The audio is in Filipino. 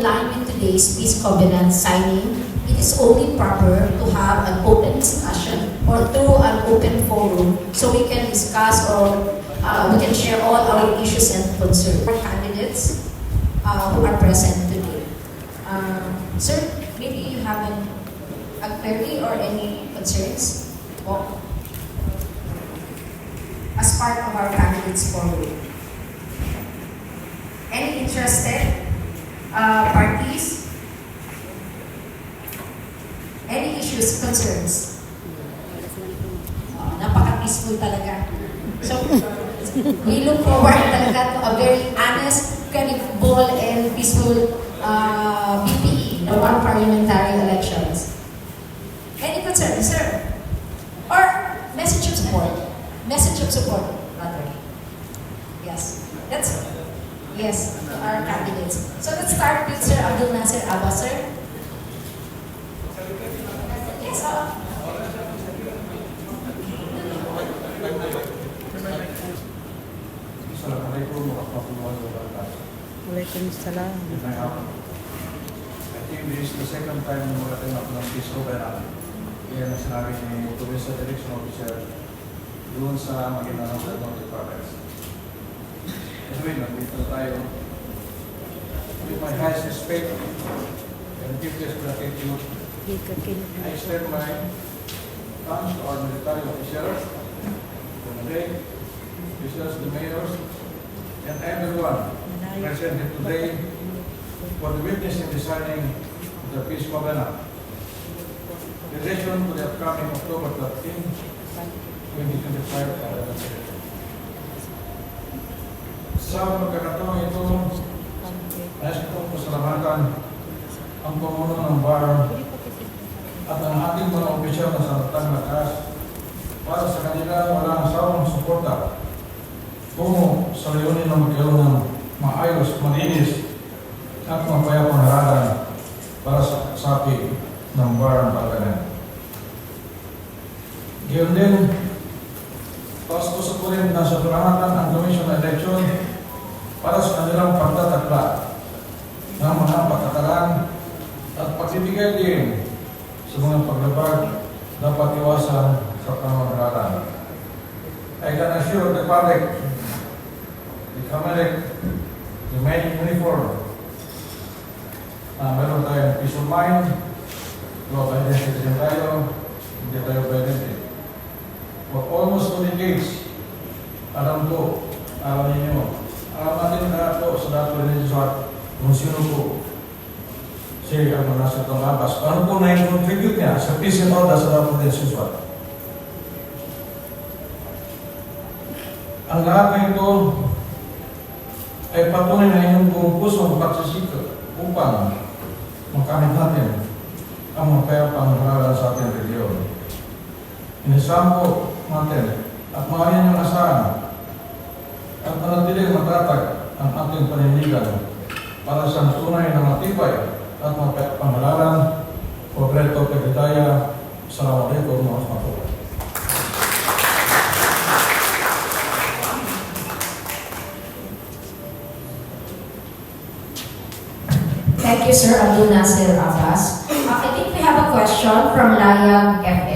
line with today's peace covenant signing, it is only proper to have an open discussion or through an open forum so we can discuss or we can share all our issues and concerns. For candidates who are present today. Sir, maybe you have a query or any concerns as part of our candidates forum. Any interested parties? Any issues, concerns? Napaka-peaceful talaga. So, we look forward talaga to a very honest, credible, and peaceful BPE, the one parliamentary elections. Any concerns, sir? Or message of support? Message of support, rather. Yes. Yes, our candidates. So let's start with Sir Abdul Nasir Abbas, sir. Yes, Assalamualaikum warahmatullahi wabarakatuh. Waalaikumsalam. I think this is the second time na magating ako ng peace covenant. Yan ang sinabi ni Provincial Election Officer doon sa Maguindanao sa Norte Province. Anyway, nandito tayo. With my highest respect and deepest gratitude, I extend my thanks to our military officers, the Malay officers, the mayors, and everyone present here today for the witness in the signing of the peace covenant. In relation to the upcoming October 13, 2025 election. Sa pagkakataon ito, nais kong pasalamatan ang pamuno ng bar at ang ating mga opisyal na saratang lakas para sa kanila walang sawang suporta tungo sa layunin na magkaroon ng maayos, malinis at mapayapang haralan para sa sapi ng bar ng Pagkanan. Gayon din, taos ko sa kurin na sa tulanatan ang Commission na eleksyon para sa kanilang pagtatakla ng mga patakaran at pagbibigay din sa mga paglabag dapat iwasan sa pamamagitan. I can assure the public, the Comelec, the main uniform, na meron tayong peace of mind, law of identity din tayo, hindi tayo identity. For almost 2 decades, alam ninyo, alam natin na ito sa dato religious kung sino po si Abdul Nasir Abbas. Ano po na yung contribute niya sa peace and order sa dato religious? Ang lahat na ito ay patunay na inyong buong pusong pagsisikap upang makamit natin ang mapayapang halalan sa ating reliyon. Inisampo natin at maaari niyong asahan at manatiling matatag ang ating panindigan para sa tunay na matibay at mapayapang halalan. Pobreto Pagdidaya. Assalamualaikum warahmatullahi wabarakatuh. Thank you, Sir Abdul Nasir Abbas. I think we have a question from Layang FM.